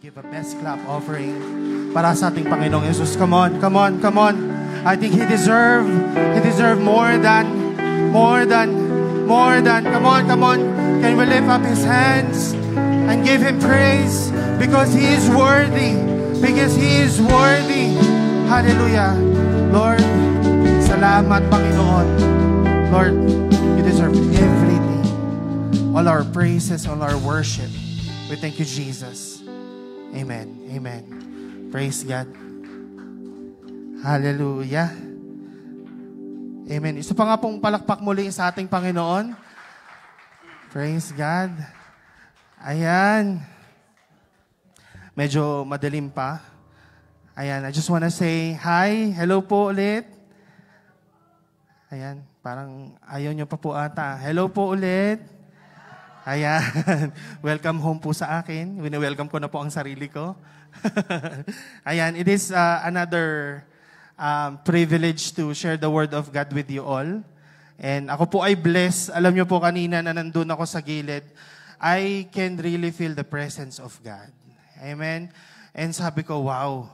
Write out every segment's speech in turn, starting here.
give a best clap offering para sa ating Panginoong Jesus. Come on, come on, come on. I think He deserve more than. Come on, come on. Can we lift up His hands and give Him praise because He is worthy. Because He is worthy. Hallelujah. Lord, salamat Panginoon. Lord, You deserve everything. All our praises, all our worship. We thank You, Jesus. Amen. Amen. Praise God. Hallelujah. Amen. Isa pa nga pong palakpak muli sa ating Panginoon. Praise God. Ayan. Medyo madilim pa. Ayan. I just wanna say hi. Hello po ulit. Ayan. Parang ayaw nyo pa po ata. Hello po ulit. Ayan. Welcome home po sa akin. Wini-welcome ko na po ang sarili ko. Ayan. It is another privilege to share the Word of God with you all. And ako po ay blessed. Alam nyo po kanina na nandun ako sa gilid, I can really feel the presence of God. Amen? And sabi ko, wow,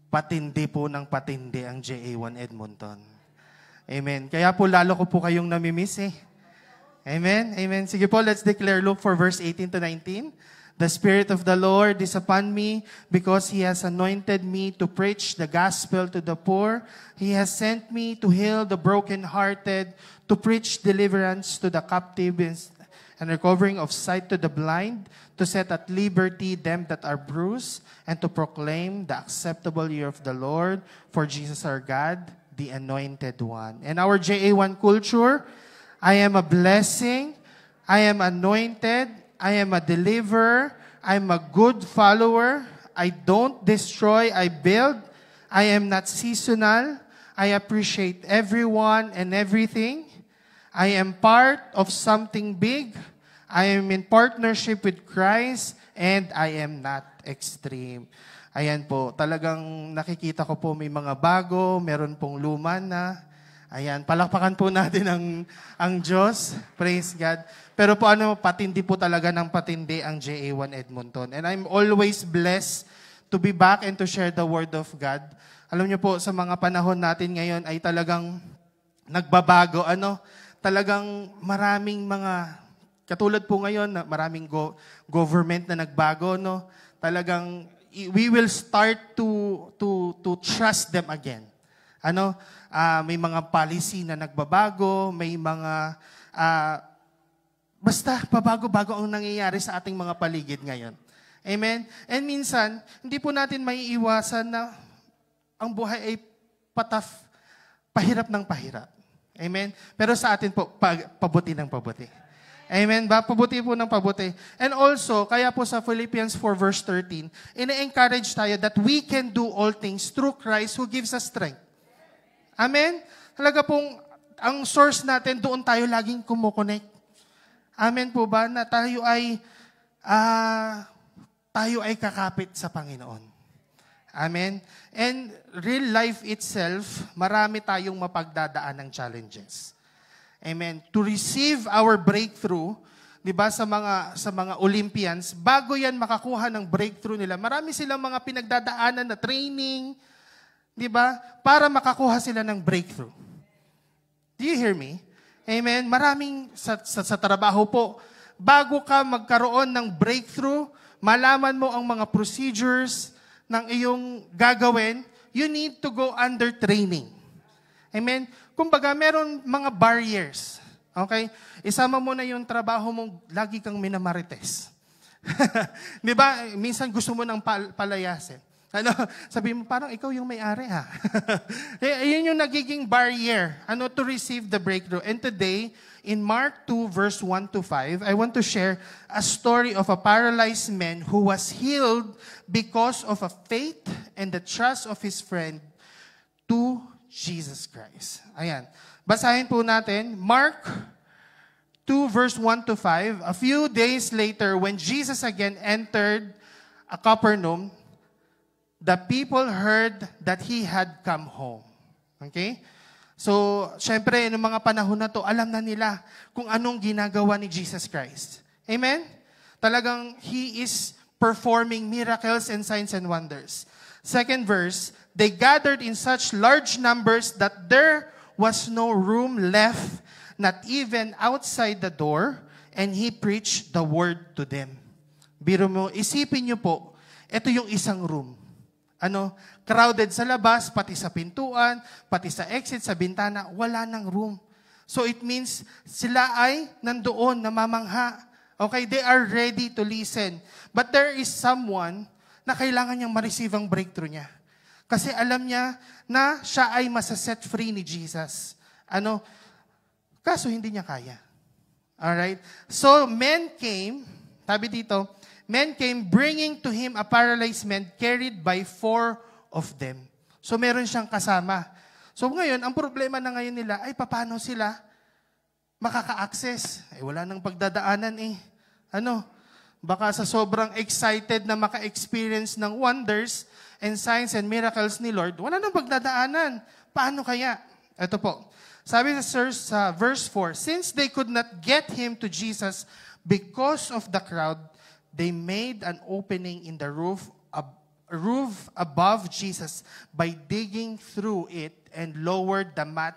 patindi po ng patindi ang JA1 Edmonton. Amen. Kaya po lalo ko po kayong namimiss eh. Amen? Amen. Sige po, let's declare. Look for verse 18 to 19. The Spirit of the Lord is upon me because He has anointed me to preach the gospel to the poor. He has sent me to heal the brokenhearted, to preach deliverance to the captives and recovering of sight to the blind, to set at liberty them that are bruised, and to proclaim the acceptable year of the Lord, for Jesus our God, the Anointed One. And our JA1 culture, I am a blessing, I am anointed, I am a deliverer, I am a good follower, I don't destroy, I build, I am not seasonal, I appreciate everyone and everything, I am part of something big, I am in partnership with Christ, and I am not extreme. Ayan po, talagang nakikita ko po may mga bago, meron pong luma na. Ayan, palakpakan po natin ang Diyos. Praise God. Pero po patindi po talaga ng patindi ang JA1 Edmonton. And I'm always blessed to be back and to share the Word of God. Alam niyo po, sa mga panahon natin ngayon ay talagang nagbabago. Talagang maraming mga, katulad po ngayon, maraming government na nagbago. No? Talagang we will start to trust them again. May mga policy na nagbabago, may mga, basta pabago-bago ang nangyayari sa ating mga paligid ngayon. Amen? And minsan, hindi po natin maiiwasan na ang buhay ay pahirap ng pahirap. Amen? Pero sa atin po, pabuti ng pabuti. Amen ba? Pabuti po ng pabuti. And also, kaya po sa Philippians 4 verse 13, ina-encourage tayo that we can do all things through Christ who gives us strength. Amen? Talaga pong, ang source natin, doon tayo laging kumukonect. Amen po ba? Na tayo ay kakapit sa Panginoon. Amen? And real life itself, marami tayong mapagdadaan ng challenges. Amen? To receive our breakthrough, di ba, sa mga Olympians, bago yan makakuha ng breakthrough nila, marami silang mga pinagdadaanan na training, di ba? Para makakuha sila ng breakthrough. Do you hear me? Amen? Maraming sa trabaho po, bago ka magkaroon ng breakthrough, malaman mo ang mga procedures ng iyong gagawin, you need to go under training. Amen? Kumbaga, meron mga barriers. Okay? Isama mo na yung trabaho mong lagi kang minamarites. Di ba? Minsan gusto mo ng palayasin. Sabi mo, parang ikaw yung may-ari ha. Yun yung nagiging barrier to receive the breakthrough. And today, in Mark 2 verse 1 to 5, I want to share a story of a paralyzed man who was healed because of a faith and the trust of his friend to Jesus Christ. Ayan. Basahin po natin, Mark 2 verse 1 to 5. A few days later, when Jesus again entered a Capernaum, the people heard that He had come home. Okay? So, syempre, noong mga panahon na to, alam na nila kung anong ginagawa ni Jesus Christ. Amen? Talagang He is performing miracles and signs and wonders. Second verse, they gathered in such large numbers that there was no room left, not even outside the door, and he preached the word to them. Biro mo, isipin niyo po, ito yung isang room. Crowded sa labas, pati sa pintuan, pati sa exit, sa bintana, wala nang room. So it means sila ay nandoon, namamangha. Okay, they are ready to listen. But there is someone na kailangan niyang ma-receive ang breakthrough niya. Kasi alam niya na siya ay masaset free ni Jesus. Kaso hindi niya kaya. Alright? So men came, sabi dito, men came bringing to him a paralyzed man carried by 4 of them. So meron siyang kasama. So ngayon, ang problema na ngayon nila ay paano sila makaka-access? Wala nang pagdadaanan eh. Baka sa sobrang excited na maka-experience ng wonders and signs and miracles ni Lord, wala nang pagdadaanan. Paano kaya? Ito po. Sabi sa verse 4, since they could not get him to Jesus because of the crowd, they made an opening in the roof above Jesus by digging through it and lowered the mat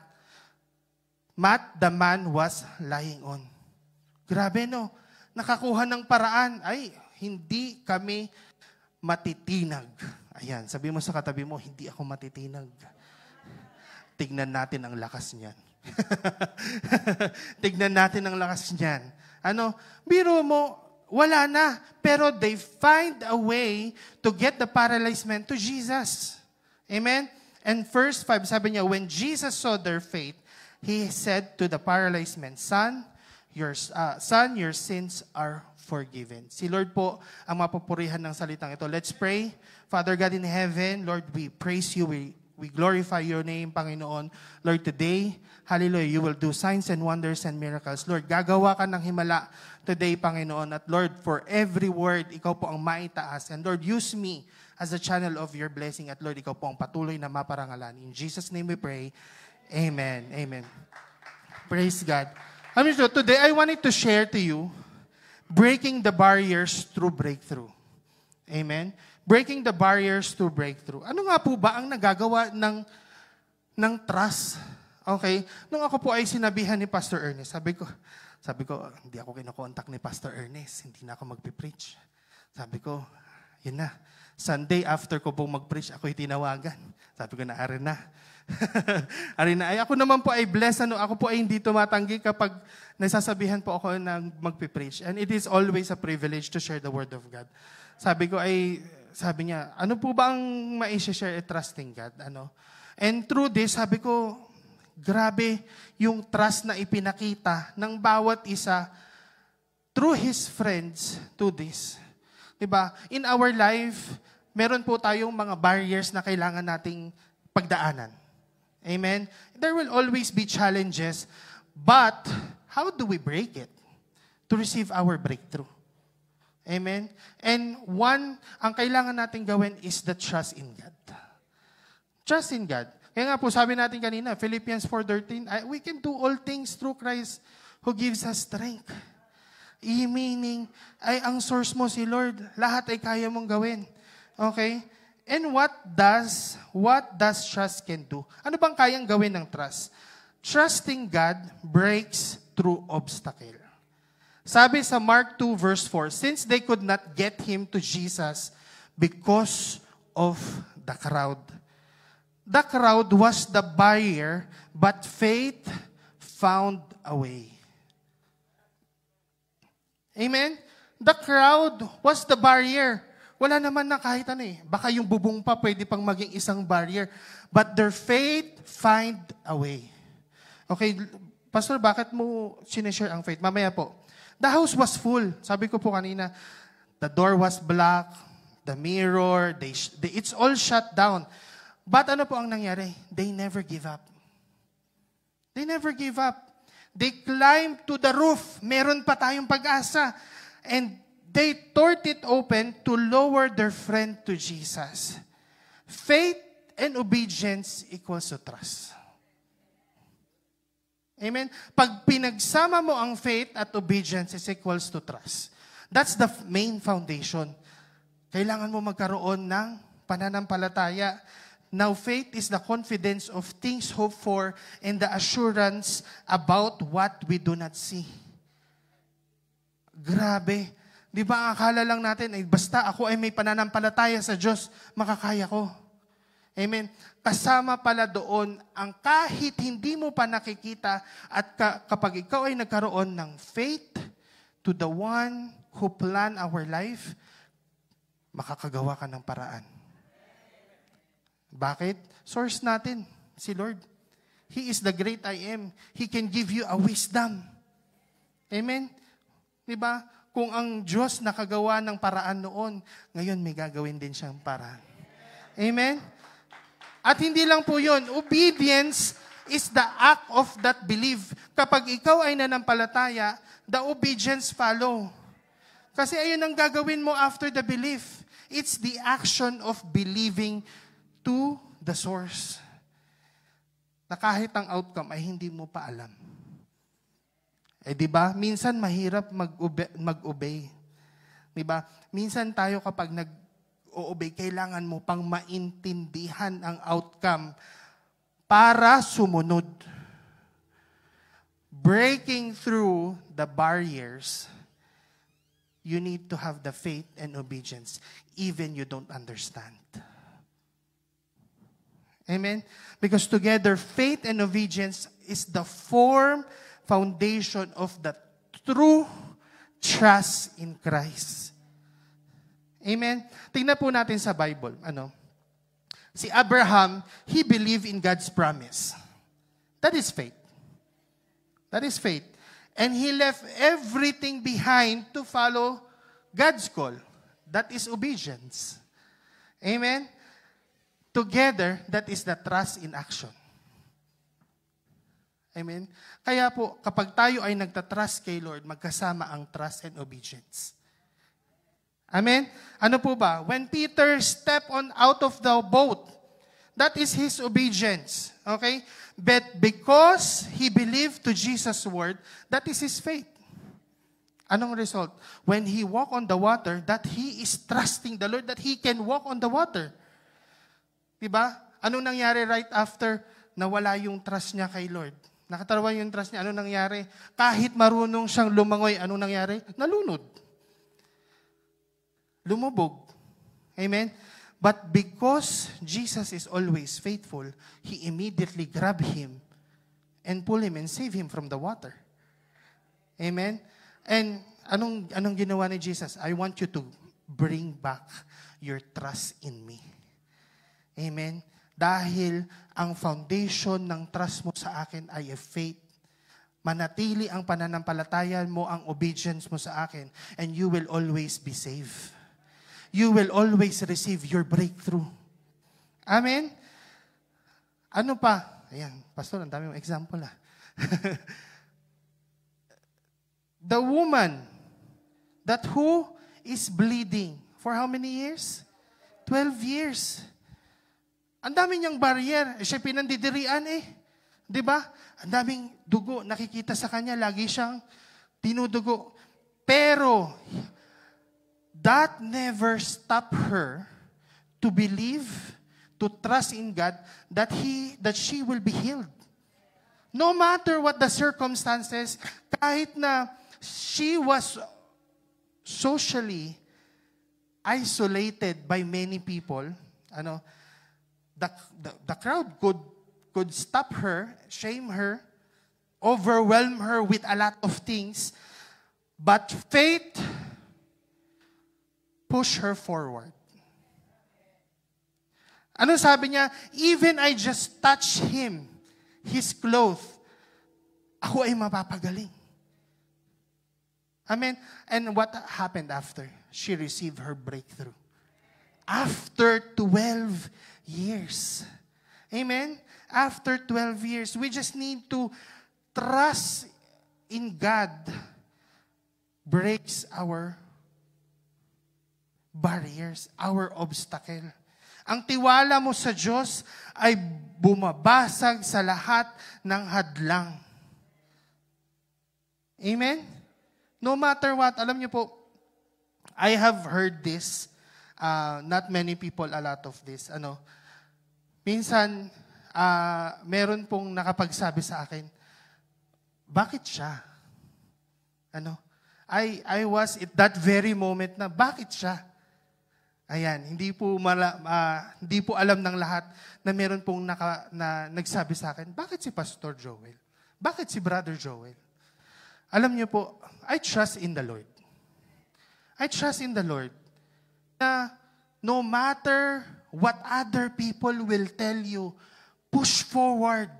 the man was lying on. Grabe no, nakakuha ng paraan. Ay, hindi kami matitinag. Ayan, sabi mo sa katabi mo, hindi ako matitinag. Tignan natin ang lakas niyan. Tignan natin ang lakas niyan. Biro mo, wala na. Pero they find a way to get the paralyzed man to Jesus. Amen? And verse 5, sabi niya, when Jesus saw their faith, he said to the paralyzed man, Son, your sins are forgiven. Si Lord po ang mapupurihan ng salitang ito. Let's pray. Father God in heaven, Lord, we praise you. We glorify your name, Panginoon. Lord, today, hallelujah, you will do signs and wonders and miracles. Lord, gagawa ka ng himala today, Panginoon. At Lord, for every word, ikaw po ang maitaas. And Lord, use me as a channel of your blessing. At Lord, ikaw po ang patuloy na maparangalan. In Jesus' name we pray. Amen. Amen. Praise God. Today, I wanted to share to you breaking the barriers through breakthrough. Amen. Breaking the barriers through breakthrough. Ano nga po ba ang nagagawa ng trust? Okay? Nung ako po ay sinabihan ni Pastor Ernest, sabi ko, hindi ako kinokontak ni Pastor Ernest. Hindi na ako magpipreach. Sabi ko, yun na. Sunday after ko pong mag-preach, ako'y tinawagan. Sabi ko na, arin na. Arin na. Ay, ako naman po ay blessed. Ako po ay hindi tumatanggi kapag nasasabihan po ako na magpipreach. And it is always a privilege to share the Word of God. Sabi niya, ano po ba ang ma-share? Trusting God. And through this, sabi ko, grabe yung trust na ipinakita ng bawat isa through his friends to this. Diba? In our life, meron po tayong mga barriers na kailangan nating pagdaanan. Amen? There will always be challenges, but how do we break it to receive our breakthrough? Amen? And ang kailangan natin gawin is the trust in God. Trust in God. Kaya nga po, sabi natin kanina, Philippians 4:13, we can do all things through Christ who gives us strength. Meaning, ay ang source mo si Lord. Lahat ay kaya mong gawin. Okay? And what does trust can do? Ano bang kayang gawin ng trust? Trusting God breaks through obstacle. Sabi sa Mark 2 verse 4, since they could not get him to Jesus because of the crowd. The crowd was the barrier, but faith found a way. Amen? The crowd was the barrier. Wala naman na kahit ano eh. Baka yung bubong pa pwede pang maging isang barrier. But their faith find a way. Okay, Pastor, bakit mo sinishare ang faith? Mamaya po. The house was full. Sabi ko po kanina, the door was black, the mirror, it's all shut down. But ano po ang nangyari? They never give up. They never give up. They climbed to the roof. Meron pa tayong pag-asa. And they tore it open to lower their friend to Jesus. Faith and obedience equals to trust. Amen? Pag pinagsama mo ang faith at obedience is equals to trust. That's the main foundation. Kailangan mo magkaroon ng pananampalataya. Now, faith is the confidence of things hoped for and the assurance about what we do not see. Grabe. Di ba, ang akala lang natin, basta ako ay may pananampalataya sa Diyos, makakaya ko. Amen. Kasama pala doon ang kahit hindi mo pa nakikita at kapag ikaw ay nagkaroon ng faith to the one who planned our life, makakagawa ka ng paraan. Bakit? Source natin, si Lord. He is the great I am. He can give you a wisdom. Amen? Diba? Kung ang Diyos nakagawa ng paraan noon, ngayon may gagawin din siyang paraan. Amen? At hindi lang po yun, obedience is the act of that belief. Kapag ikaw ay nanampalataya, the obedience follow. Kasi ayun ang gagawin mo after the belief. It's the action of believing to the source. Na kahit ang outcome ay hindi mo pa alam. Di ba? Minsan mahirap mag-obey. Di ba? Minsan tayo kapag nag-obey, kailangan mo pang maintindihan ang outcome para sumunod. Breaking through the barriers, you need to have the faith and obedience, even you don't understand. Amen? Because together, faith and obedience is the foundation of the true trust in Christ. Amen? Tingnan po natin sa Bible. Si Abraham, he believed in God's promise. That is faith. That is faith. And he left everything behind to follow God's call. That is obedience. Amen? Together, that is the trust in action. Amen? Kaya po, kapag tayo ay nagtatrust kay Lord, magkasama ang trust and obedience. Amen? Ano po ba? When Peter stepped out of the boat, that is his obedience. Okay? But because he believed to Jesus' word, that is his faith. Anong result? When he walked on the water, that he is trusting the Lord that he can walk on the water. Diba? Anong nangyari right after nawala yung trust niya kay Lord? Nakatarawan yung trust niya. Anong nangyari? Kahit marunong siyang lumangoy, anong nangyari? Nalunod. Lumubog. Amen? But because Jesus is always faithful, He immediately grabbed him and pull him and save him from the water. Amen? And anong ginawa ni Jesus? I want you to bring back your trust in me. Amen? Dahil ang foundation ng trust mo sa akin ay a faith. Manatili ang pananampalataya mo, ang obedience mo sa akin, and you will always be saved. You will always receive your breakthrough. Amen? Ano pa? Ayan, Pastor, ang dami mong example . The woman that who is bleeding for how many years? 12 years. Ang dami niyang barrier. Siya pinandidirian . Di ba? Ang daming dugo. Nakikita sa kanya, lagi siyang tinudugo. Pero, that never stopped her to believe, to trust in God, that she will be healed. No matter what the circumstances, kahit na she was socially isolated by many people, the crowd could stop her, shame her, overwhelm her with a lot of things, but faith pushed her forward. Ano sabi niya? Even I just touch him, his clothes, ako ay mapapagaling. Amen? And what happened after? She received her breakthrough. After 12 years. Amen? After 12 years, we just need to trust in God. Breaks our barriers, our obstacle. Ang tiwala mo sa Diyos ay bumabasag sa lahat ng hadlang. Amen? No matter what, alam niyo po, I have heard this. not many people a lot of this. Minsan, meron pong nakapagsabi sa akin, bakit siya? I was at that very moment na, bakit siya? Ayan, hindi po alam ng lahat na meron pong na nagsabi sa akin, bakit si Pastor Joel? Bakit si Brother Joel? Alam niyo po, I trust in the Lord. I trust in the Lord na no matter what other people will tell you, push forward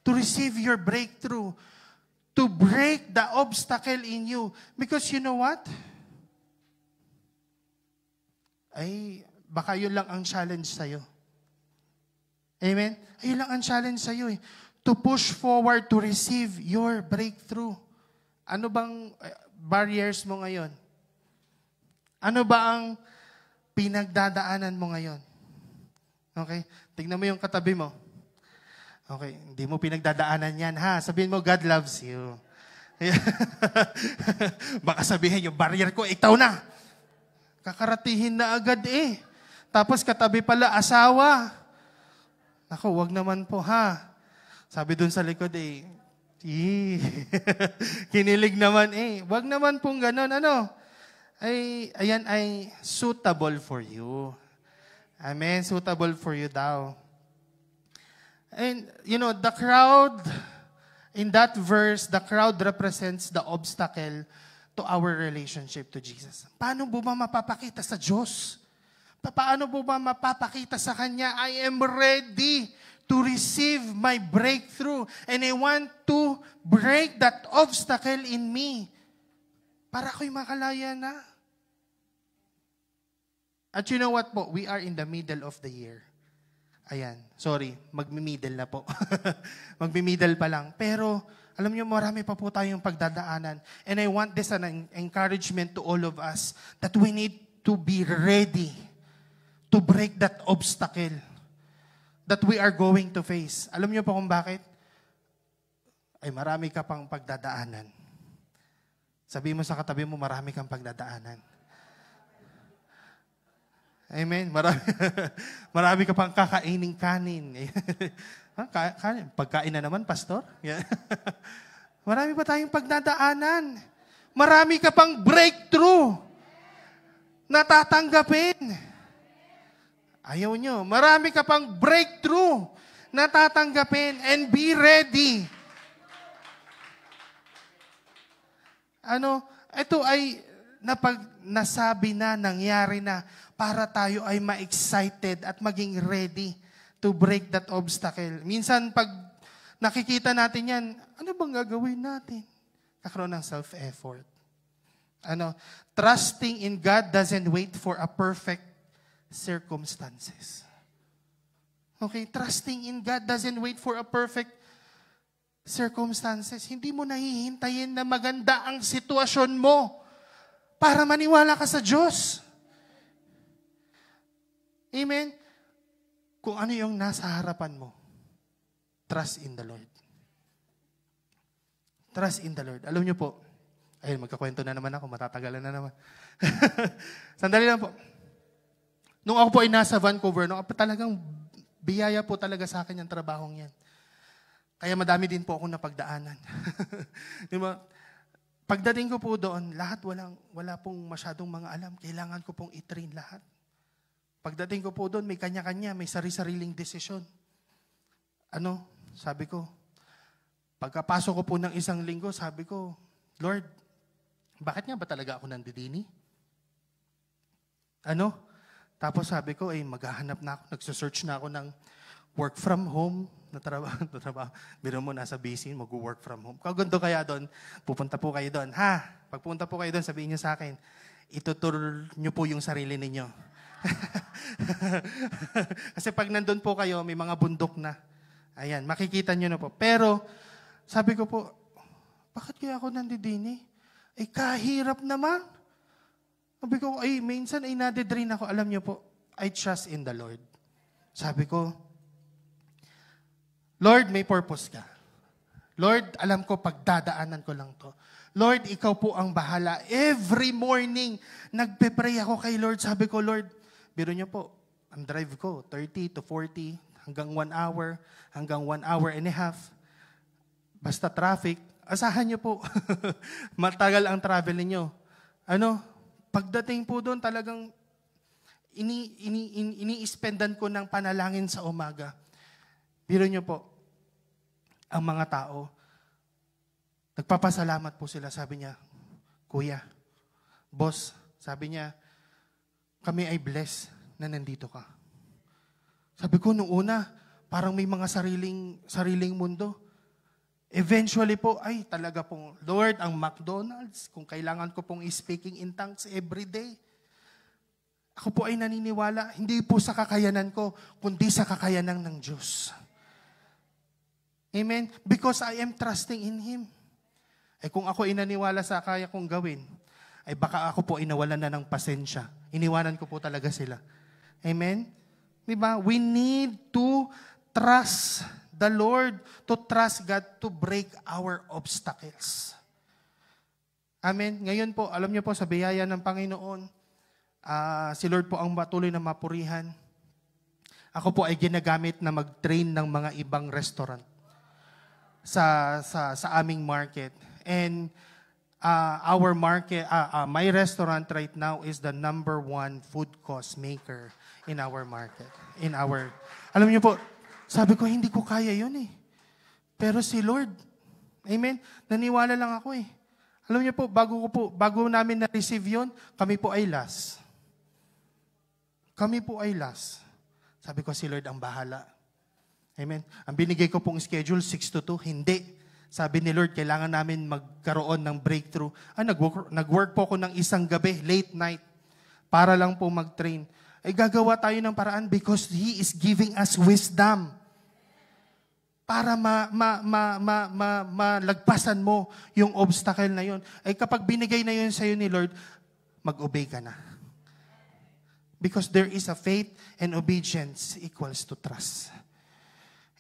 to receive your breakthrough, to break the obstacle in you. Because you know what? Baka yun lang ang challenge sa'yo. Amen? Ayun lang ang challenge sa'yo eh. To push forward to receive your breakthrough. Ano bang barriers mo ngayon? Ano ba ang pinagdadaanan mo ngayon? Okay? Tignan mo yung katabi mo. Okay, hindi mo pinagdadaanan yan, ha? Sabihin mo, God loves you. Baka sabihin, yung barrier ko, itaw na. Kakaratihin na agad eh. Tapos katabi pala, asawa. Ako, wag naman po, ha? Sabi dun sa likod eh, kinilig naman eh. Wag naman pong ganon, ayan ay suitable for you. Amen, suitable for you daw. And, the crowd, in that verse, the crowd represents the obstacle to our relationship to Jesus. Paano po ba mapapakita sa Diyos? Paano po ba mapapakita sa Kanya, I am ready to receive my breakthrough and I want to break that obstacle in me para ako'y makalaya na. At you know what po? We are in the middle of the year. Ayan, sorry, magmi-middle na po. Magmi-middle pa lang. Pero, alam niyo, marami pa po tayong pagdadaanan. And I want this an encouragement to all of us that we need to be ready to break that obstacle that we are going to face. Alam niyo po kung bakit? Ay, marami ka pang pagdadaanan. Sabi mo sa katabi mo, marami kang pagdadaanan. Amen. Marami ka pang kakaining kanin. Kanin. Pagkain na naman, Pastor. Yeah. Marami pa tayong pagdadaanan. Marami ka pang breakthrough na tatanggapin. Ayaw nyo. Marami ka pang breakthrough na tatanggapin and be ready. Ito ay nasabi na, nangyari na, para tayo ay ma-excited at maging ready to break that obstacle. Minsan, pag nakikita natin yan, ano bang gagawin natin? Kakaroon ng self-effort. Trusting in God doesn't wait for a perfect circumstances. Okay? Trusting in God doesn't wait for a perfect circumstances. Hindi mo nahihintayin na maganda ang sitwasyon mo para maniwala ka sa Diyos. Amen? Kung ano yung nasa harapan mo, trust in the Lord. Trust in the Lord. Alam niyo po, ayun, magkakwento na naman ako, matatagalan na naman. Sandali lang po. Nung ako po ay nasa Vancouver, talagang biyaya po talaga sa akin yung trabahong yan. Kaya madami din po akong napagdaanan. Diba? Pagdating ko po doon, lahat wala pong masyadong mga alam. Kailangan ko pong i-train lahat. Pagdating ko po doon, may kanya-kanya, may sari-sariling desisyon. Sabi ko, pagkapasok ko po ng isang linggo, sabi ko, Lord, bakit nga ba talaga ako nandidini? Tapos sabi ko, maghahanap na ako, nagsusearch na ako ng work from home na trabaho. Biro mo, nasa basin, mag-work from home. Kung gusto kaya doon, pupunta po kayo doon. Pagpunta po kayo doon, sabihin niyo sa akin, itutur niyo po yung sarili ninyo. Kasi pag nandun po kayo, may mga bundok na. Ayan, makikita nyo na po. Pero, sabi ko po, bakit kaya ako nandidini? Kahirap naman. Sabi ko, minsan nadidrain ako. Alam nyo po, I trust in the Lord. Sabi ko, Lord, may purpose ka. Lord, alam ko, pagdadaanan ko lang to. Lord, ikaw po ang bahala. Every morning, nagpe-pray ako kay Lord. Sabi ko, Lord, biro niyo po, ang drive ko, 30 to 40, hanggang 1 hour, hanggang 1 hour and a half. Basta traffic, asahan niyo po, matagal ang travel niyo. Pagdating po doon, talagang ini-spendan ko ng panalangin sa umaga. Biro niyo po, ang mga tao, nagpapasalamat po sila. Sabi niya, Kuya, boss, sabi niya, kami ay blessed na nandito ka. Sabi ko, nung una, parang may mga sariling mundo. Eventually po, ay talaga pong, Lord, ang McDonald's, kung kailangan ko pong speaking in tongues every day, ako po ay naniniwala, hindi po sa kakayanan ko, kundi sa kakayanan ng Diyos. Amen? Because I am trusting in Him. Kung ako ay naniwala sa kaya kong gawin, ay baka ako po ay nawalan na ng pasensya. Iniwanan ko po talaga sila. Amen? Diba? We need to trust the Lord, to trust God to break our obstacles. Amen? Ngayon po, alam niyo po, sa biyaya ng Panginoon, si Lord po ang patuloy na mapurihan. Ako po ay ginagamit na mag-train ng mga ibang restaurant sa aming market. And our market, my restaurant right now is the number 1 food cost maker in our market. Alam niyo po, sabi ko, hindi ko kaya yun eh. Pero si Lord, amen, naniwala lang ako eh. Alam niyo po, bago namin na-receive yun, kami po ay last. Sabi ko, si Lord ang bahala. Amen. Ang binigay ko pong schedule, 6 to 2, hindi. Sabi ni Lord, kailangan namin magkaroon ng breakthrough. Nag-work po ako ng isang gabi, late night, para lang po mag-train. Gagawa tayo ng paraan because He is giving us wisdom para malagpasan mo yung obstacle na yun. Kapag binigay na yun sa'yo ni Lord, mag-obey ka na. Because there is a faith and obedience equals to trust.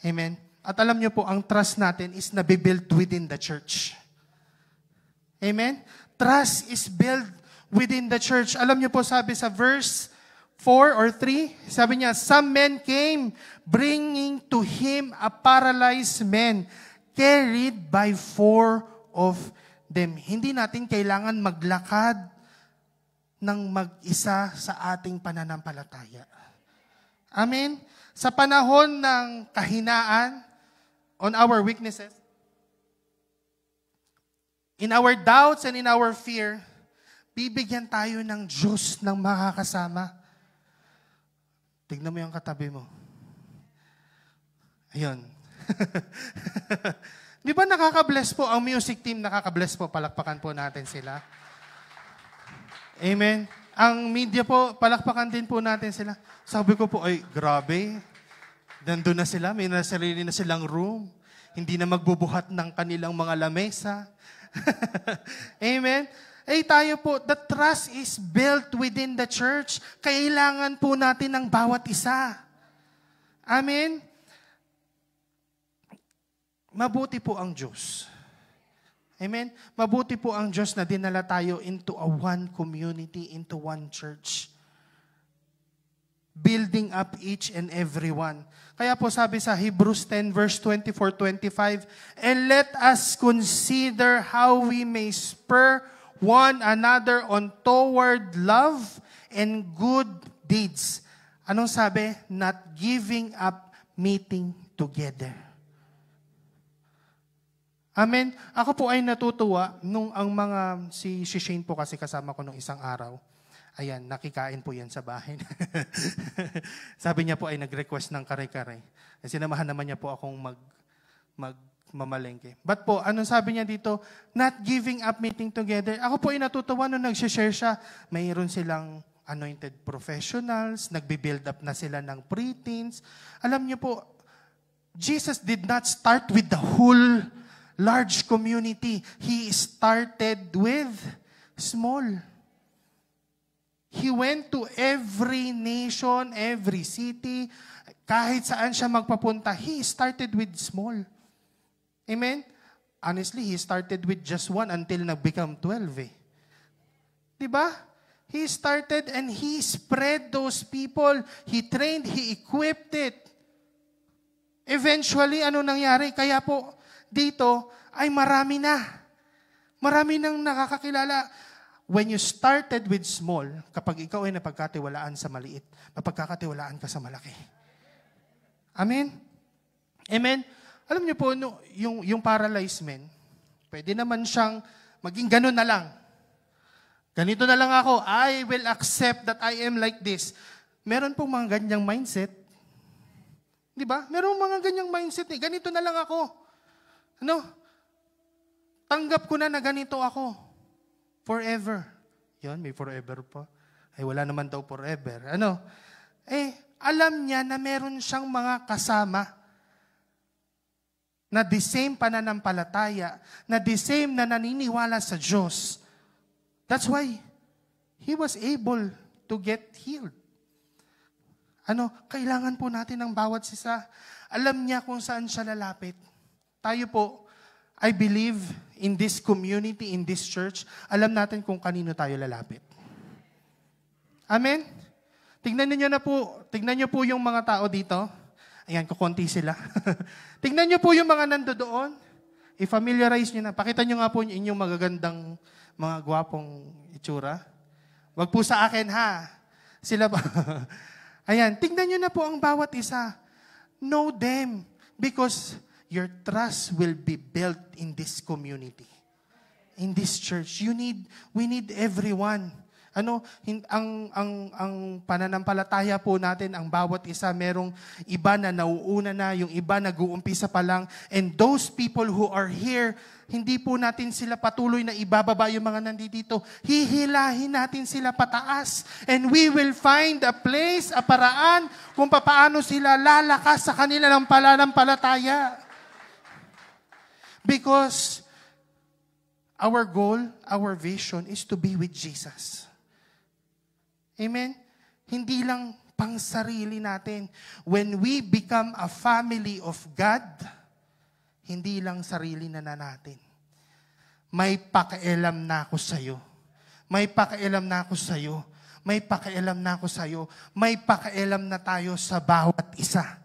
Amen? At alam niyo po, ang trust natin is nabibuild within the church. Amen? Trust is built within the church. Alam niyo po, sabi sa verse 4 or 3, sabi niya, some men came bringing to Him a paralyzed man carried by 4 of them. Hindi natin kailangan maglakad ng mag-isa sa ating pananampalataya. Amen? Sa panahon ng kahinaan, on our weaknesses, in our doubts and in our fear, bibigyan tayo ng Diyos ng makakasama. Tignan mo yung katabi mo. Ayun. Di ba nakaka-bless po? Ang music team nakaka-bless po. Palakpakan po natin sila. Amen. Ang media po, palakpakan din po natin sila. Sabi ko po, ay grabe. Nandun na sila. May nasarili na silang room. Hindi na magbubuhat ng kanilang mga lamesa. Amen. Tayo po, the trust is built within the church. Kailangan po natin ng bawat isa. Amen? Mabuti po ang Diyos. Amen? Mabuti po ang Diyos na dinala tayo into a one community, into one church. Building up each and every one. Kaya po sabi sa Hebrews 10 verse 24-25, and let us consider how we may spur one another on toward love and good deeds. Anong sabi? Not giving up meeting together. Amen? Ako po ay natutuwa nung si Shane po kasi kasama ko nung isang araw. Ayan, nakikain po yan sa bahay. Sabi niya po ay nag-request ng kare-kare. Sinamahan naman niya po akong mamalengke. But po, anong sabi niya dito? Not giving up meeting together. Ako po ay natutuwa nung nag-share siya. Mayroon silang anointed professionals, nagbe-build up na sila ng pre-teens. Alam niyo po, Jesus did not start with the whole large community. He started with small. He went to every nation, every city, kahit saan siya magpapunta. He started with small. Amen? Honestly, he started with just 1 until nag-become 12 eh. Diba? He started and He spread those people. He trained, He equipped it. Eventually, ano nangyari? Kaya po, dito ay marami na. Marami nang nakakakilala. When you started with small, kapag ikaw ay napagkatiwalaan sa maliit, mapagkakatiwalaan ka sa malaki. Amen? Amen? Alam niyo po, yung paralyzed man, pwede naman siyang maging ganun na lang. Ganito na lang ako, I will accept that I am like this. Meron pong mga ganyang mindset. Di ba? Meron mga ganyang mindset. Ganito na lang ako. Ano? Tanggap ko na ganito ako. Forever. Yan, may forever pa. Ay, wala naman daw forever. Ano? Alam niya na meron siyang mga kasama na the same pananampalataya, na the same na naniniwala sa Diyos. That's why he was able to get healed. Kailangan po natin ng bawat isa. Alam niya kung saan siya lalapit. Tayo po, I believe in this community, in this church, alam natin kung kanino tayo lalapit. Amen? Tignan niyo po yung mga tao dito. Ayan, kukunti sila. Tignan niyo po yung mga nandoon. I-familiarize niyo na. Pakita niyo nga po yung inyong magagandang mga gwapong itsura. Wag po sa akin, ha? Sila pa. Ayan, tingnan nyo na po ang bawat isa. Know them because your trust will be built in this community. In this church. We need everyone. Ang pananampalataya po natin, ang bawat isa, merong iba na nauuna na, yung iba nag-uumpisa pa lang. And those people who are here, hindi po natin sila patuloy na ibababa yung mga nandito. Hihilahin natin sila pataas. And we will find a place, a paraan, kung paano sila lalakas sa kanila ng pananampalataya. Because our goal, our vision is to be with Jesus. Amen? Hindi lang pang sarili natin. When we become a family of God, hindi lang sarili na natin. May pakialam na ako sa'yo. May pakialam na ako sa'yo. May pakialam na ako sa'yo. May pakialam na tayo sa bawat isa.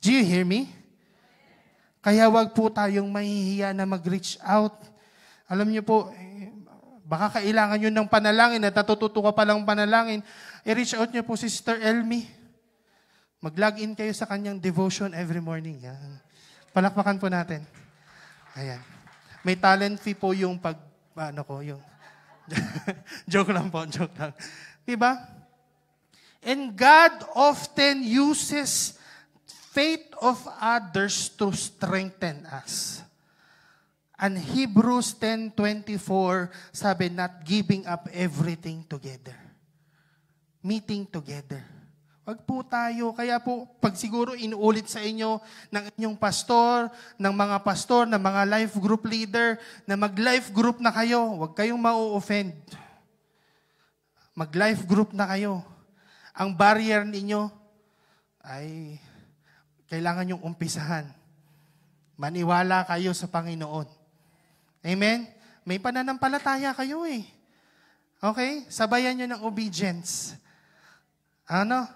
Do you hear me? Kaya wag po tayong mahihiya na mag-reach out. Alam niyo po, baka kailangan nyo ng panalangin at natututo ka palang panalangin. I-reach out nyo po si Sister Elmi. Mag-log in kayo sa kanyang devotion every morning. Yan. Palakpakan po natin. Ayan. May talent fee po yung yung joke lang po, joke lang. Diba? And God often uses faith of others to strengthen us. And Hebrews 10:24 sabi, not giving up everything together. Meeting together. Wag po tayo. Kaya po, pag siguro inuulit sa inyo ng inyong pastor, ng mga life group leader, na mag-life group na kayo, wag kayong ma-offend. Mag-life group na kayo. Ang barrier ninyo ay kailangan yung umpisahan. Maniwala kayo sa Panginoon. Amen? May pananampalataya kayo eh. Okay? Sabayan nyo ng obedience.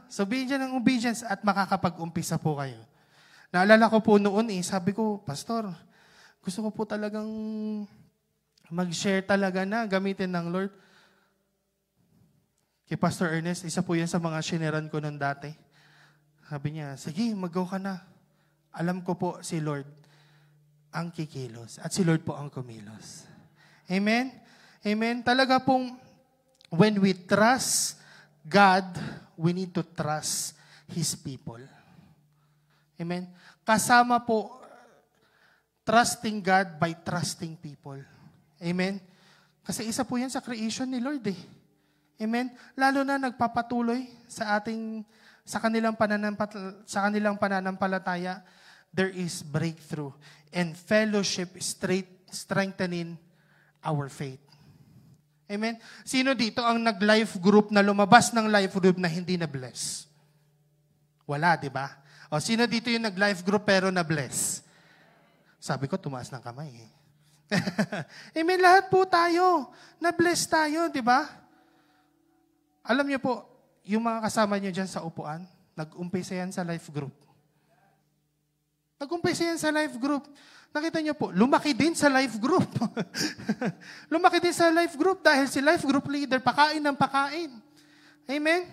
Sabihin nyo ng obedience at makakapag-umpisa po kayo. Naalala ko po noon sabi ko, Pastor, gusto ko po talagang mag-share talaga na gamitin ng Lord. Kay Pastor Ernest, isa po yan sa mga shineran ko noon dati. Sabi niya, sige, mag-go ka na. Alam ko po si Lord ang kikilos. At si Lord po ang kumilos. Amen? Amen? Talaga pong, when we trust God, we need to trust His people. Amen? Kasama po, trusting God by trusting people. Amen? Kasi isa po yan sa creation ni Lord eh. Amen? Lalo na nagpapatuloy sa kanilang pananampalataya, there is breakthrough and fellowship strengthening our faith. Amen? Sino dito ang nag-life group na lumabas ng life group na hindi na-bless? Wala, di ba? O sino dito yung nag-life group pero na-bless? Sabi ko, tumaas ng kamay. Amen, lahat po tayo. Na-bless tayo, di ba? Alam niyo po, yung mga kasama niyo dyan sa upuan, nag-umpisa yan sa life group. Nag-umpisa yan sa life group. Nakita niyo po, lumaki din sa life group. Lumaki din sa life group dahil si life group leader, pakain ng pakain. Amen?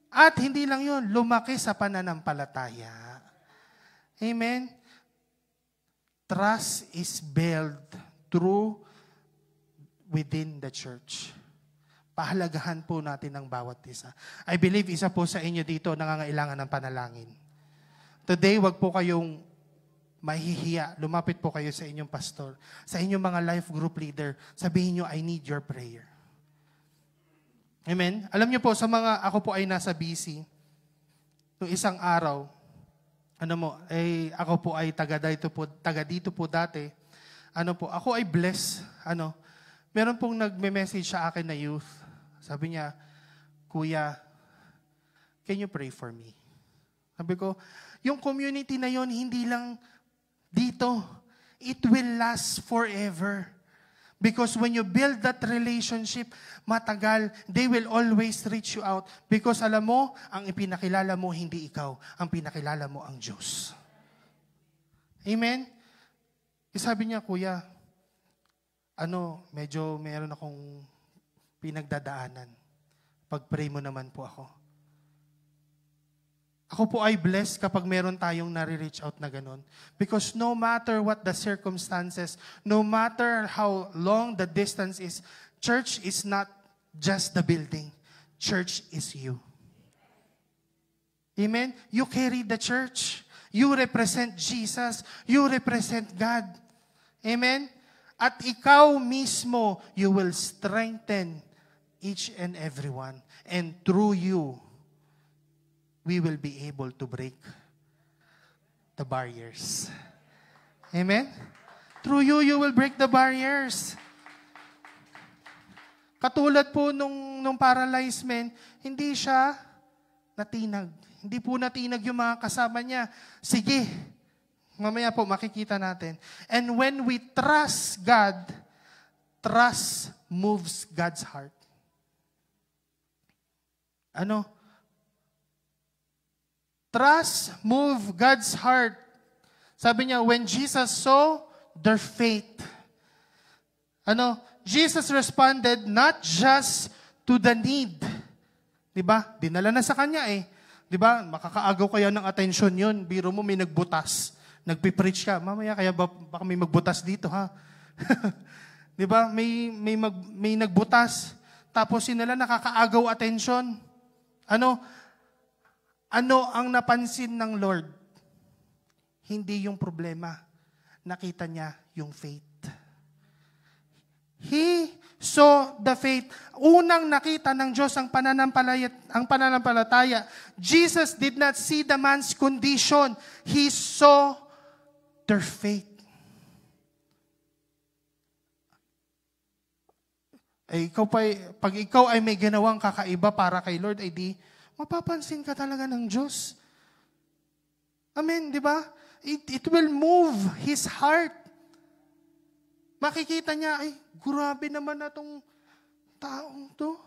At hindi lang yun, lumaki sa pananampalataya. Amen? Trust is built through within the church. Pahalagahan po natin ang bawat isa. I believe isa po sa inyo dito nangangailangan ng panalangin. Today, wag po kayong mahihiya. Lumapit po kayo sa inyong pastor, sa inyong mga life group leader. Sabihin nyo, I need your prayer. Amen? Alam nyo po, ako po ay nasa BC. Noong isang araw, ako po ay taga dito po dati. Ako ay blessed. Meron pong nagme-message sa akin na youth. Sabi niya, Kuya, can you pray for me? Sabi ko, yung community na yon hindi lang dito. It will last forever. Because when you build that relationship, matagal, they will always reach you out. Because alam mo, ang ipinakilala mo, hindi ikaw. Ang pinakilala mo, ang Diyos. Amen? Sabi niya, Kuya, medyo meron akong pinagdadaanan. Pag-pray mo naman po ako. Ako po ay blessed kapag meron tayong nare-reach out na ganun. Because no matter what the circumstances, no matter how long the distance is, church is not just the building. Church is you. Amen? You carry the church. You represent Jesus. You represent God. Amen? At ikaw mismo, you will strengthen each and every one. And through you, we will be able to break the barriers. Amen? Through you, you will break the barriers. Katulad po nung paralyzed man, hindi siya natinag. Hindi po natinag yung mga kasama niya. Sige, mamaya po makikita natin. And when we trust God, trust moves God's heart. Trust move God's heart. Sabi niya, when Jesus saw their faith, Jesus responded not just to the need. Diba? Dinala na sa kanya eh. Diba? Makakaagaw kaya ng atensyon yun. Biro mo may nagbutas. Nagpipreach ka. Mamaya kaya baka may magbutas dito ha. Diba? May nagbutas. Tapos sinala nakakaagaw atensyon. Ano ang napansin ng Lord? Hindi yung problema. Nakita niya yung faith. He saw the faith. Unang nakita ng Diyos ang pananampalataya. Jesus did not see the man's condition. He saw their faith. Pag ikaw ay may ginawang kakaiba para kay Lord, ay di, mapapansin ka talaga ng Diyos. Amen, di ba? It will move His heart. Makikita niya, ay, grabe naman na tong taong to.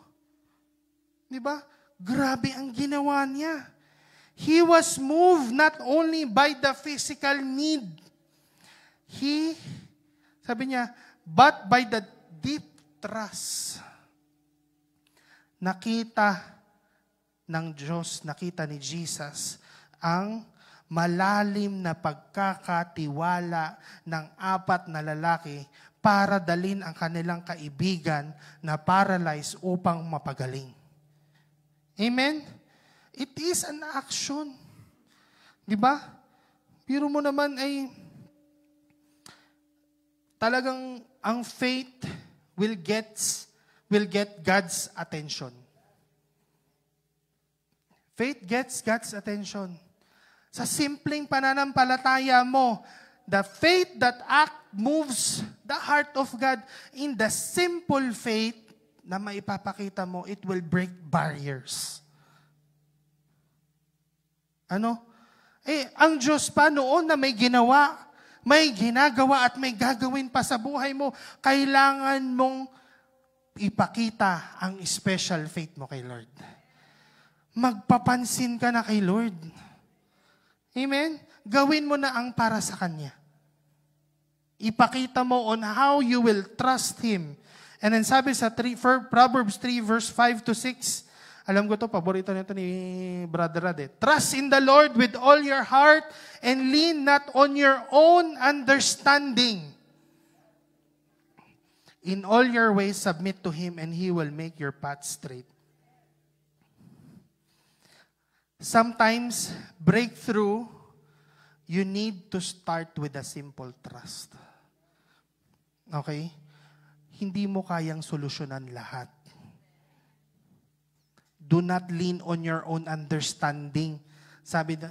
Di ba? Grabe ang ginawa niya. He was moved not only by the physical need. Sabi niya, but by the deep trust. Nakita ng Diyos, nakita ni Jesus ang malalim na pagkakatiwala ng 4 na lalaki para dalin ang kanilang kaibigan na paralyzed upang mapagaling. Amen? It is an action. Di ba? Biro mo naman ay talagang ang faith will get God's attention. Faith gets God's attention. Sa simpleng pananampalataya mo, the faith that moves the heart of God, in the simple faith na maipapakita mo, it will break barriers. Ang Diyos pa noon na may ginawa, may ginagawa at may gagawin pa sa buhay mo, kailangan mong ipakita ang special faith mo kay Lord. Magpapansin ka na kay Lord. Amen? Gawin mo na ang para sa Kanya. Ipakita mo on how you will trust Him. And then sabi sa Proverbs 3 verse 5 to 6, alam ko to, paborito nito ni Brother Rad. Trust in the Lord with all your heart and lean not on your own understanding. In all your ways, submit to Him and He will make your path straight. Sometimes, breakthrough, you need to start with a simple trust. Okay? Hindi mo kayang solusyonan lahat. Do not lean on your own understanding. Sabi na,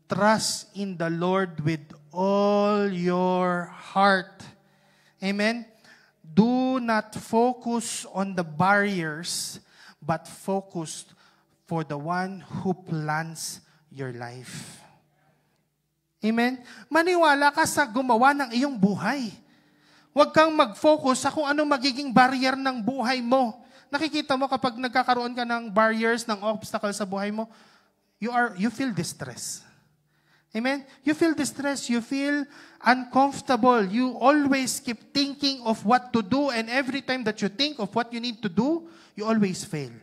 trust in the Lord with all your heart. Amen? Do not focus on the barriers, but focus for the one who plans your life. Amen? Maniwala ka sa gumawa ng iyong buhay. Huwag kang mag-focus sa kung anong magiging barrier ng buhay mo. Nakikita mo kapag nagkakaroon ka ng barriers, ng obstacles sa buhay mo, you feel distress. Amen? You feel distress, you feel uncomfortable. You always keep thinking of what to do, and every time that you think of what you need to do, you always fail.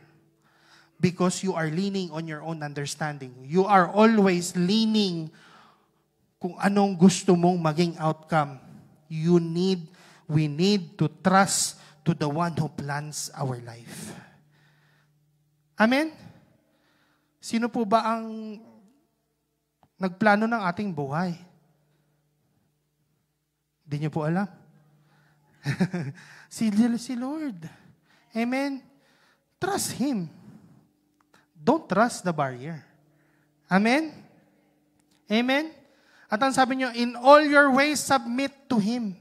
Because you are leaning on your own understanding. You are always leaning kung anong gusto mong maging outcome. We need to trust to the one who plans our life. Amen? Sino po ba ang nagplano ng ating buhay? Hindi niyo po alam. si Lord. Amen? Trust Him. Don't trust the barrier. Amen? Amen? At ang sabi niyo, in all your ways, submit to Him.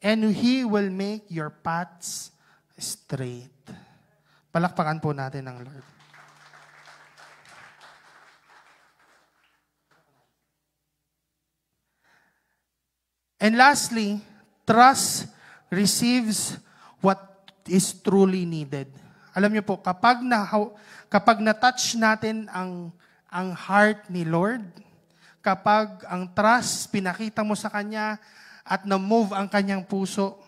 And He will make your paths straight. Palakpakan po natin ang Lord. And lastly, trust receives what is truly needed. Alam niyo po, kapag na-touch natin ang heart ni Lord, kapag ang trust, pinakita mo sa Kanya, at na-move ang Kanyang puso,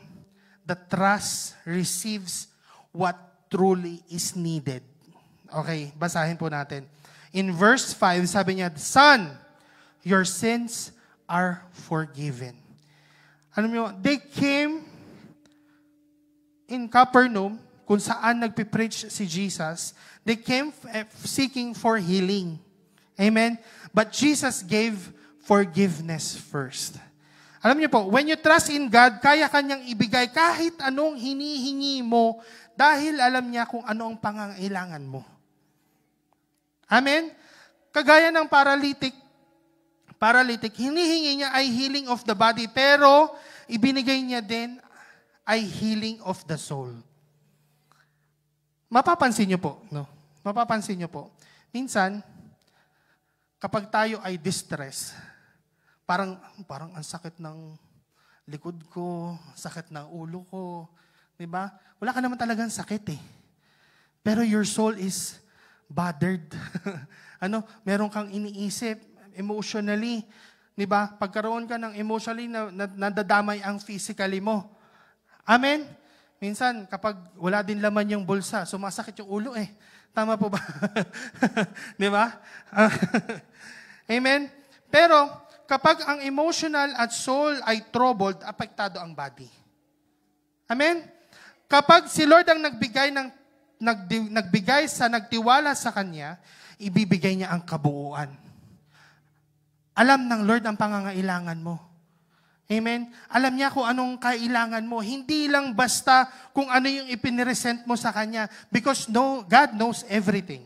the trust receives what truly is needed. Okay, basahin po natin. In verse 5, sabi niya, Son, your sins are forgiven. Alam niyo, they came in Capernaum, kung saan nagpipreach si Jesus, they came seeking for healing. Amen? But Jesus gave forgiveness first. Alam niyo po, when you trust in God, kaya Kanyang ibigay kahit anong hinihingi mo dahil alam niya kung ano ang pangangailangan mo. Amen? Kagaya ng paralytic, hinihingi niya ay healing of the body, pero ibinigay niya din ay healing of the soul. Mapapansin niyo po, no? Mapapansin niyo po. Minsan, kapag tayo ay distress, parang ang sakit ng likod ko, sakit ng ulo ko, 'di ba? Wala ka naman talagang sakit eh. Pero your soul is bothered. Meron kang iniisip emotionally, 'di ba? Pagkaroon ka ng emotionally na nadadamay ang physically mo. Amen. Minsan, kapag wala din laman yung bulsa, sumasakit yung ulo eh. Tama po ba? Di ba? Amen? Pero, kapag ang emotional at soul ay troubled, apektado ang body. Amen? Kapag si Lord ang nagbigay sa nagtiwala sa Kanya, ibibigay niya ang kabuuan. Alam ng Lord ang pangangailangan mo. Amen? Alam niya kung anong kailangan mo. Hindi lang basta kung ano yung ipiniresent mo sa Kanya. Because God knows everything.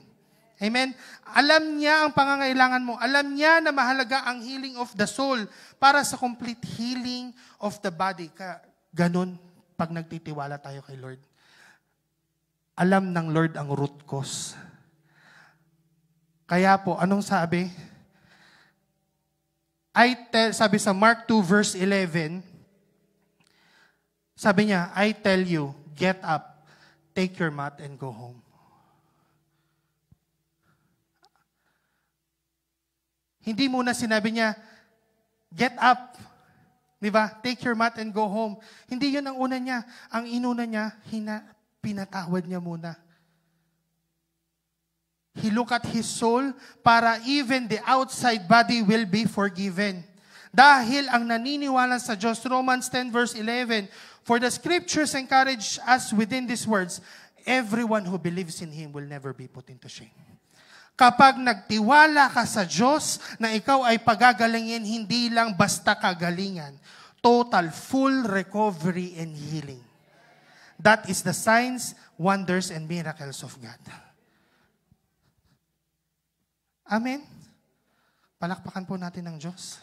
Amen? Alam niya ang pangangailangan mo. Alam niya na mahalaga ang healing of the soul para sa complete healing of the body. Ganon pag nagtitiwala tayo kay Lord. Alam ng Lord ang root cause. Kaya po, anong sabi? Sabi sa Mark 2 verse 11, sabi niya, I tell you, get up, take your mat, and go home. Hindi muna sinabi niya, get up. Di ba? Take your mat and go home. Hindi yun ang una niya. Ang inuna niya, pinatawad niya muna. He looked at his soul para even the outside body will be forgiven. Dahil ang naniniwala sa Diyos, Romans 10 verse 11, for the scriptures encourage us within these words, everyone who believes in Him will never be put into shame. Kapag nagtiwala ka sa Diyos na ikaw ay pagagalingin, hindi lang basta kagalingan. Total, full recovery and healing. That is the signs, wonders, and miracles of God. Amen? Palakpakan po natin ng Diyos.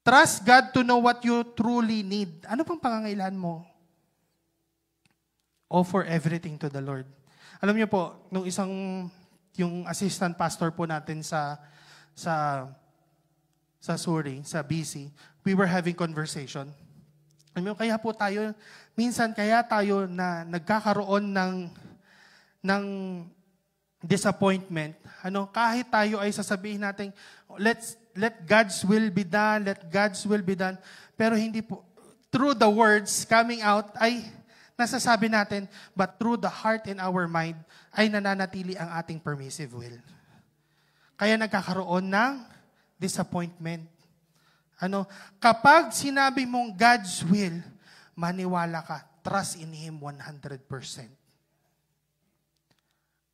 Trust God to know what you truly need. Ano pang pangangailangan mo? Offer everything to the Lord. Alam niyo po, nung yung assistant pastor po natin sa Suri, sa BC, we were having conversation. Alam niyo, kaya po tayo, minsan kaya tayo na nagkakaroon ng disappointment. Kahit tayo ay sasabihin natin, let God's will be done, let God's will be done. Pero hindi po, through the words coming out ay nasasabi natin, but through the heart and our mind, ay nananatili ang ating permissive will. Kaya nagkakaroon ng disappointment. Kapag sinabi mong God's will, maniwala ka, trust in Him 100%.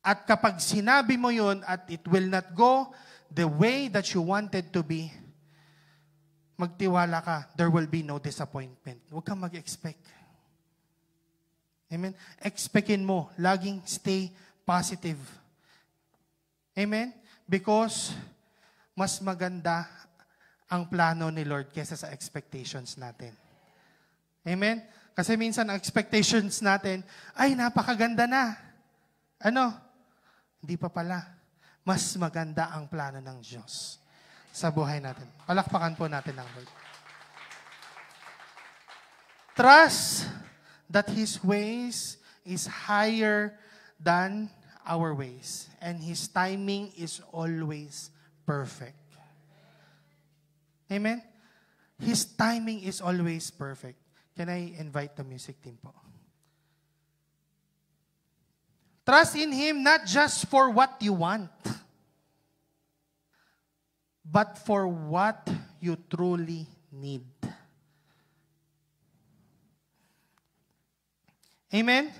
At kapag sinabi mo yun at it will not go the way that you wanted to be, magtiwala ka, there will be no disappointment. Huwag kang mag-expect. Amen? Expectin mo. Laging stay positive. Amen? Because mas maganda ang plano ni Lord kaysa sa expectations natin. Amen? Kasi minsan ang expectations natin, ay napakaganda na. Hindi pa pala. Mas maganda ang plano ng Diyos sa buhay natin. Palakpakan po natin ang Lord. Trust that His ways is higher than our ways. And His timing is always perfect. Amen? His timing is always perfect. Can I invite the music team po? Trust in Him not just for what you want, but for what you truly need. Amen?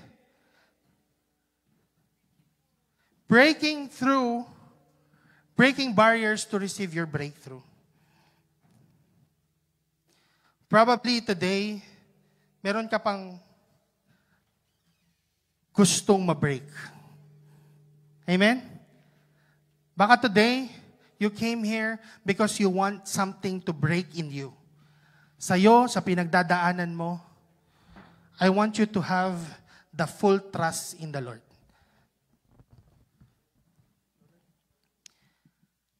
Breaking barriers to receive your breakthrough. Probably today, meron ka pang gustong ma-break. Amen? Baka today, you came here because you want something to break in you. Sa'yo, sa pinagdadaanan mo, I want you to have the full trust in the Lord.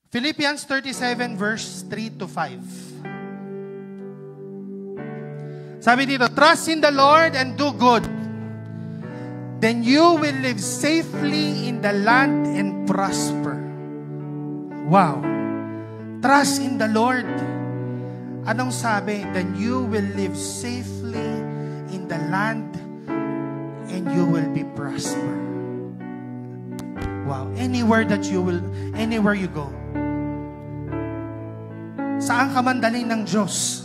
Philippians 37 verse 3 to 5. Sabi dito, trust in the Lord and do good. Then you will live safely in the land and prosper. Wow. Trust in the Lord. Anong sabi? Then you will live safely in the land and you will be prosper. Wow. Anywhere you go. Saan ka man dalhin ng Diyos?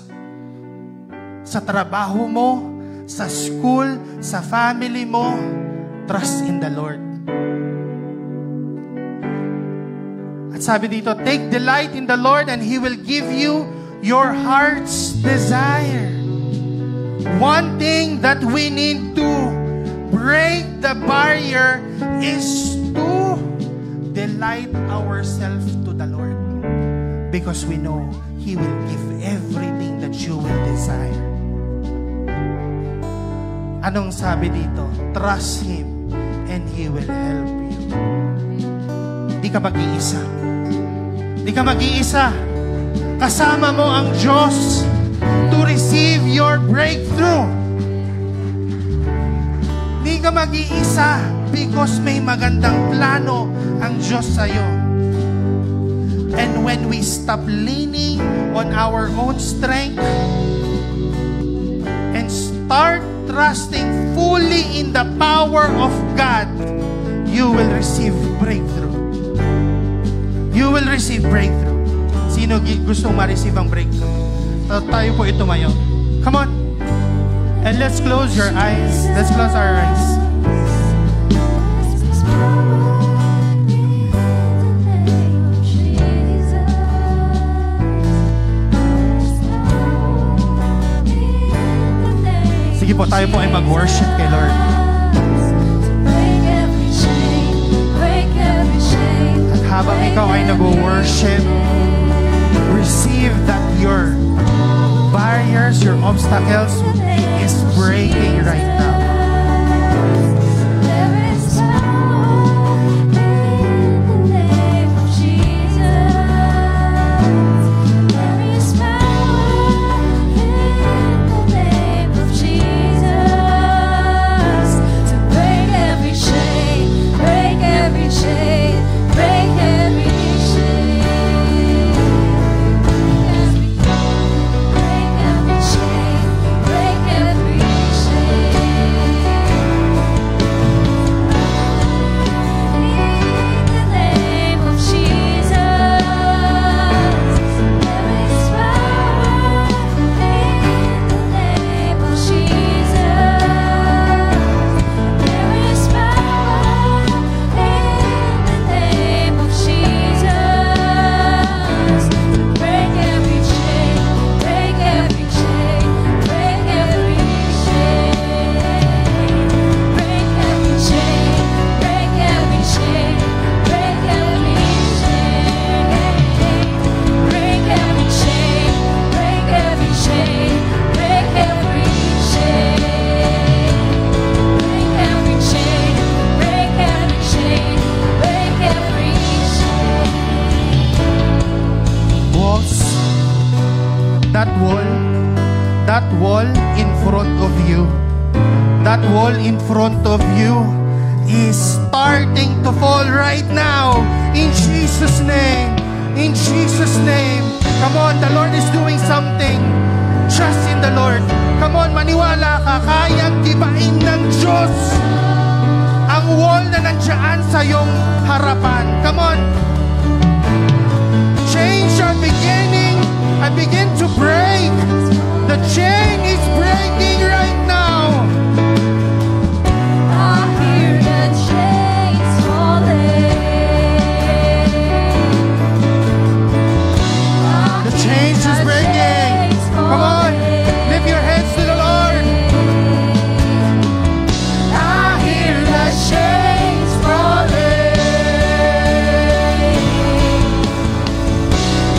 Sa trabaho mo, sa school, sa family mo, trust in the Lord. At sabi dito, take delight in the Lord and He will give you your heart's desire. One thing that we need to break the barrier is to delight ourselves to the Lord. Because we know He will give everything that you will desire. Anong sabi dito? Trust Him and He will help you. Hindi ka mag-iisa. Hindi ka mag-iisa. Kasama mo ang Diyos to receive your breakthrough. Hindi ka mag-iisa because may magandang plano ang Diyos sa'yo. And when we stop leaning on our own strength and start trusting fully in the power of God, you will receive breakthrough. You will receive breakthrough. Sino gustong ma-receive ang breakthrough? Tayo po ito mayo. Come on. And let's close your eyes. Let's close our eyes. Sige po, tayo po ay mag-worship kay Lord. At habang ikaw ay nag-worship, receive that your barriers, your obstacles is breaking right now. That wall in front of you, that wall in front of you is starting to fall right now. In Jesus' name. In Jesus' name. Come on, the Lord is doing something. Trust in the Lord. Come on, maniwala ka. Kayang tibain ng Diyos ang wall na nandiyan sa iyong harapan. Come on. Chains are beginning and begin to break. The chain is breaking right now. I hear the chains falling. The chains is breaking. Come on, lift your hands to the Lord. I hear the chains falling.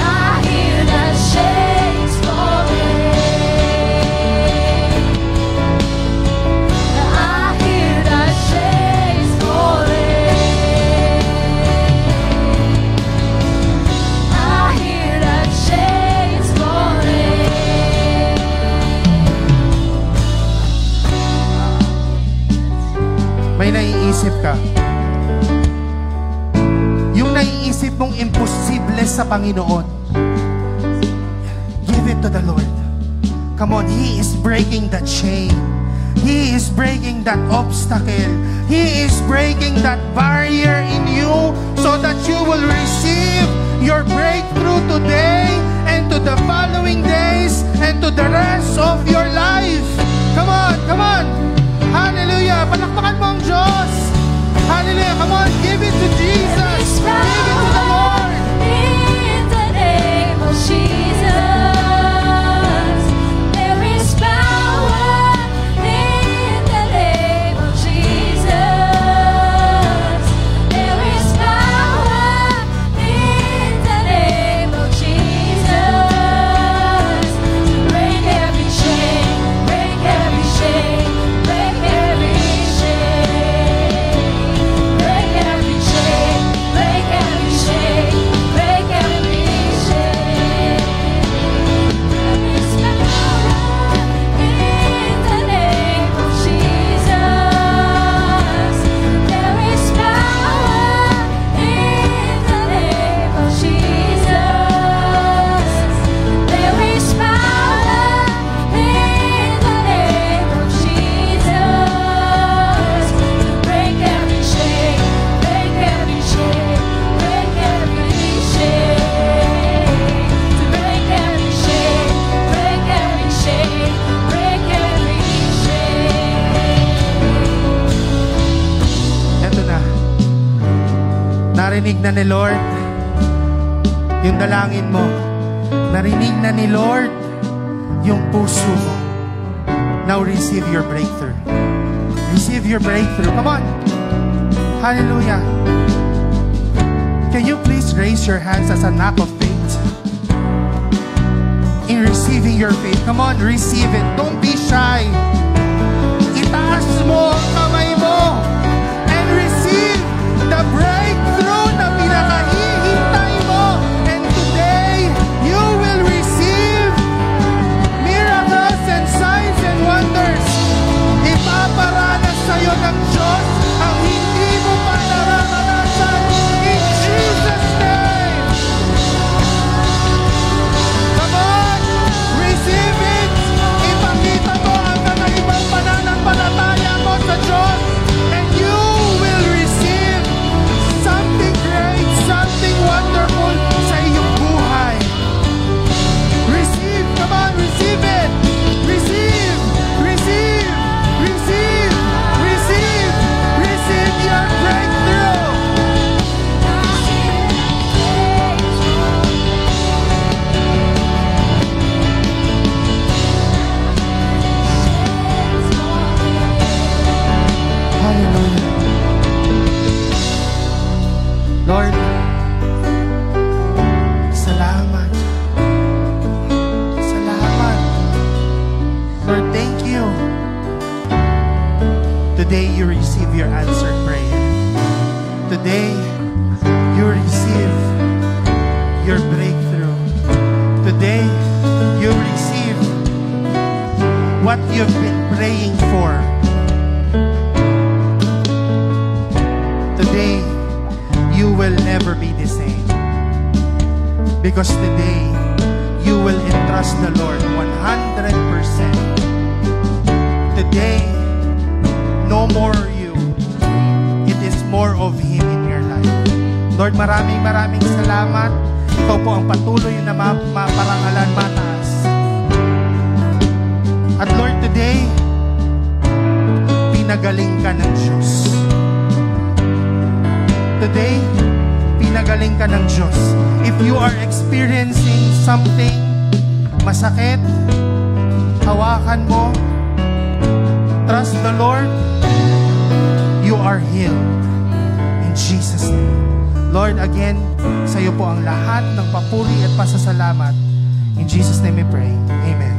I hear the chains falling. May naiisip ka. Yung naiisip mong imposible sa Panginoon, give it to the Lord. Come on, He is breaking that chain. He is breaking that obstacle. He is breaking that barrier in you so that you will receive your breakthrough today and to the following days and to the rest of your life. Come on, come on. Hallelujah. Palakpakan mo ang Diyos. Hallelujah. Come on, give it to Jesus. Give it to the Lord. In the name of Jesus, there is power. In the name of Jesus, there is power. In the name of Jesus, to break every chain, break every chain, break every chain, break every chain, break every Narinig na ni Lord yung dalangin mo. Narinig na ni Lord yung puso mo. Now receive your breakthrough. Receive your breakthrough. Come on. Hallelujah. Can you please raise your hands as an act of faith? In receiving your faith. Come on, receive it. Don't be shy. Itaas mo ang kamay mo and receive the breakthrough na pinakahihintay mo. And today, you will receive miracles and signs and wonders. Ipaparanas sa'yo ng Diyos ang hindi mo pa nararanasan. In Jesus' name! Come on! Receive it! Ipakita mo ang kakaibang pananampalataya mo sa Diyos, and you will receive something great, something wonderful sa iyong buhay. Receive! Come on! Receive it! Receive! Receive! Receive! Receive! Receive your breakthrough! Hallelujah. Lord, salamat. Salamat. Lord, thank you. Today you receive your answered prayer. Today you receive your breakthrough. Today you receive what you've been praying for. Today, you will never be the same. Because today, you will entrust the Lord 100%. Today, no more you. It is more of Him in your life. Lord, maraming salamat. Ikaw po ang patuloy na maparangalan, mataas. At Lord, today, pinagaling ka ng Diyos. Today, pinagaling ka ng Diyos. If you are experiencing something masakit, hawakan mo, trust the Lord, you are healed. In Jesus' name. Lord, again, sa iyo po ang lahat ng papuri at pasasalamat. In Jesus' name we pray. Amen.